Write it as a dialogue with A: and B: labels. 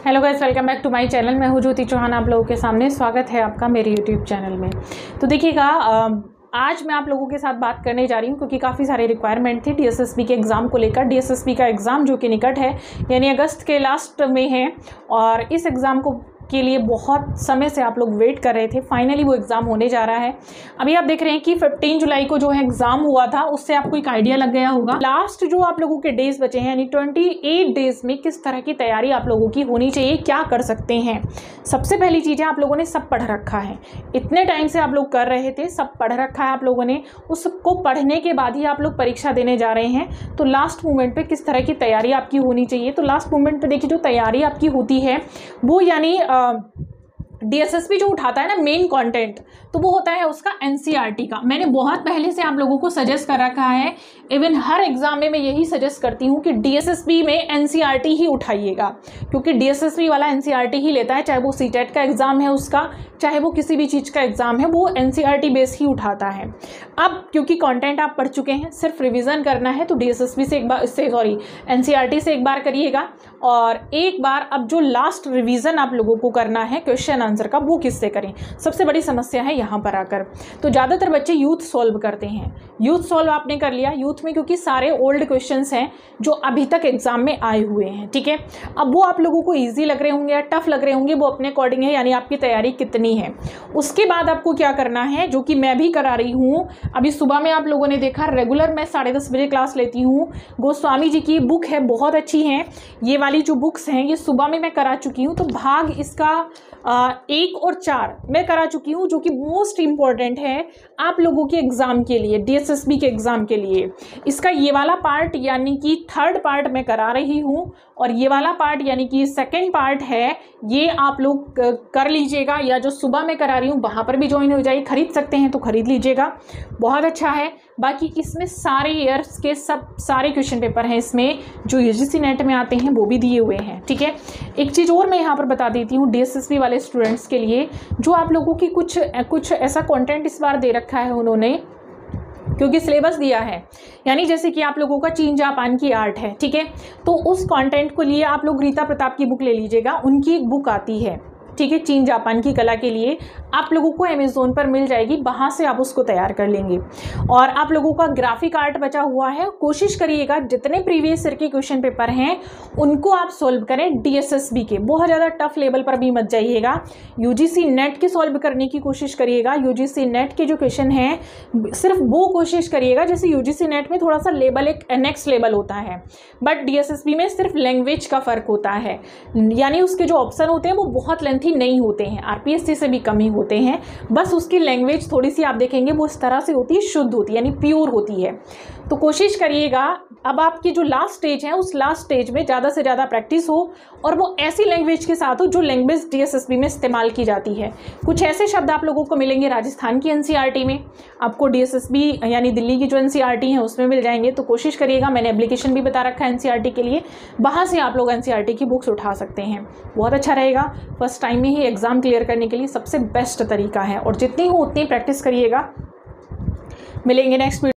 A: Hello guys, welcome back to my channel. मैं हूं ज्योति चौहान, आप लोगों के सामने स्वागत है आपका मेरे यूट्यूब चैनल में। तो देखिएगा, आज मैं आप लोगों के साथ बात करने जा रही हूं क्योंकि काफ़ी सारे रिक्वायरमेंट थी डीएसएसबी के एग्ज़ाम को लेकर। डीएसएसबी का एग्ज़ाम जो कि निकट है, यानी अगस्त के लास्ट में है, और इस एग्ज़ाम को के लिए बहुत समय से आप लोग वेट कर रहे थे। फाइनली वो एग्ज़ाम होने जा रहा है। अभी आप देख रहे हैं कि 15 जुलाई को जो है एग्ज़ाम हुआ था, उससे आपको एक आइडिया लग गया होगा लास्ट जो आप लोगों के डेज बचे हैं, यानी 28 डेज में किस तरह की तैयारी आप लोगों की होनी चाहिए, क्या कर सकते हैं। सबसे पहली चीज़ है, आप लोगों ने सब पढ़ रखा है। इतने टाइम से आप लोग कर रहे थे, सब पढ़ रखा है आप लोगों ने। उसको पढ़ने के बाद ही आप लोग परीक्षा देने जा रहे हैं। तो लास्ट मोमेंट पे किस तरह की तैयारी आपकी होनी चाहिए। तो लास्ट मोमेंट पे देखिए, जो तैयारी आपकी होती है वो यानी डीएसएसबी जो उठाता है ना मेन कंटेंट, तो वो होता है उसका एनसीईआरटी का। मैंने बहुत पहले से आप लोगों को सजेस्ट कर रखा है, इवन हर एग्जाम में मैं यही सजेस्ट करती हूँ कि डीएसएसबी में एनसीईआरटी ही उठाइएगा, क्योंकि डीएसएसबी वाला एनसीईआरटी ही लेता है। चाहे वो सीटेट का एग्जाम है उसका, चाहे वो किसी भी चीज़ का एग्जाम है, वो एनसीईआरटी बेस ही उठाता है। अब क्योंकि कंटेंट आप पढ़ चुके हैं, सिर्फ रिवीजन करना है, तो डीएसएसबी से एक बार एनसीईआरटी से एक बार करिएगा। और एक बार अब जो लास्ट रिवीजन आप लोगों को करना है क्वेश्चन आंसर का, वो किससे करें। सबसे बड़ी समस्या है यहाँ पर आकर, तो ज़्यादातर बच्चे यूथ सॉल्व करते हैं। यूथ सॉल्व आपने कर लिया, यूथ में क्योंकि सारे ओल्ड क्वेश्चंस हैं जो अभी तक एग्जाम में आए हुए हैं, ठीक है। अब वो आप लोगों को ईजी लग रहे होंगे या टफ लग रहे होंगे, वो अपने अकॉर्डिंग है, यानी आपकी तैयारी कितनी है। उसके बाद आपको क्या करना है, जो कि मैं भी करा रही हूँ। अभी सुबह में आप लोगों ने देखा, रेगुलर मैं 10:30 बजे क्लास लेती हूँ। गोस्वामी जी की बुक है, बहुत अच्छी है। ये वाली जो बुक्स हैं ये सुबह में मैं करा चुकी हूँ। तो भाग इसका 1 और 4 मैं करा चुकी हूँ, जो कि मोस्ट इम्पॉर्टेंट है आप लोगों के एग्ज़ाम के लिए, डीएसएसबी के एग्ज़ाम के लिए। इसका ये वाला पार्ट यानी कि 3rd पार्ट मैं करा रही हूँ, और ये वाला पार्ट यानी कि 2nd पार्ट है, ये आप लोग कर लीजिएगा। या जो सुबह में करा रही हूँ वहाँ पर भी ज्वाइन हो जाइए, खरीद सकते हैं तो खरीद लीजिएगा, बहुत अच्छा है। बाकी इसमें सारे ईयर्स के सारे क्वेश्चन पेपर हैं, इसमें जो यूजीसी नेट में आते हैं वो भी दिए हुए हैं, ठीक है। एक चीज़ और मैं यहाँ पर बता देती हूँ डीएसएसबी वाले स्टूडेंट्स के लिए, जो आप लोगों की कुछ ऐसा कंटेंट इस बार दे रखा है उन्होंने, क्योंकि सिलेबस दिया है। यानी जैसे कि आप लोगों का चीन जापान की आर्ट है, ठीक है, तो उस कंटेंट को लिए आप लोग रीता प्रताप की बुक ले लीजिएगा। उनकी एक बुक आती है, ठीक है, चीन जापान की कला के लिए, आप लोगों को अमेज़ोन पर मिल जाएगी, वहाँ से आप उसको तैयार कर लेंगे। और आप लोगों का ग्राफिक आर्ट बचा हुआ है, कोशिश करिएगा जितने प्रीवियस ईयर के क्वेश्चन पेपर हैं उनको आप सोल्व करें डीएसएसबी के। बहुत ज़्यादा टफ लेवल पर भी मत जाइएगा, यूजीसी नेट के सॉल्व करने की कोशिश करिएगा। यूजीसी नेट के जो क्वेश्चन हैं सिर्फ वो कोशिश करिएगा, जैसे यूजीसी नेट में थोड़ा सा लेवल एक नेक्स्ट लेवल होता है, बट डीएसएसबी में सिर्फ लैंग्वेज का फ़र्क होता है, यानी उसके जो ऑप्शन होते हैं वो बहुत लेंथी नहीं होते हैं, आरपीएससी से भी कम ही होते हैं। बस उसकी लैंग्वेज थोड़ी सी आप देखेंगे वो इस तरह से होती है, शुद्ध होती है, यानी प्योर होती है। तो कोशिश करिएगा अब आपकी जो लास्ट स्टेज है उस लास्ट स्टेज में ज़्यादा से ज़्यादा प्रैक्टिस हो, और वो ऐसी लैंग्वेज के साथ हो जो लैंग्वेज डीएसएसबी में इस्तेमाल की जाती है। कुछ ऐसे शब्द आप लोगों को मिलेंगे राजस्थान की एनसीईआरटी में, आपको डीएसएसबी यानी दिल्ली की जो एनसीईआरटी है उसमें मिल जाएंगे। तो कोशिश करिएगा, मैंने एप्लीकेशन भी बता रखा है एनसीईआरटी के लिए, वहाँ से आप लोग एनसीईआरटी की बुक्स उठा सकते हैं, बहुत अच्छा रहेगा। फर्स्ट टाइम में ही एग्ज़ाम क्लियर करने के लिए सबसे बेस्ट तरीका है, और जितनी हो उतनी प्रैक्टिस करिएगा। मिलेंगे नेक्स्ट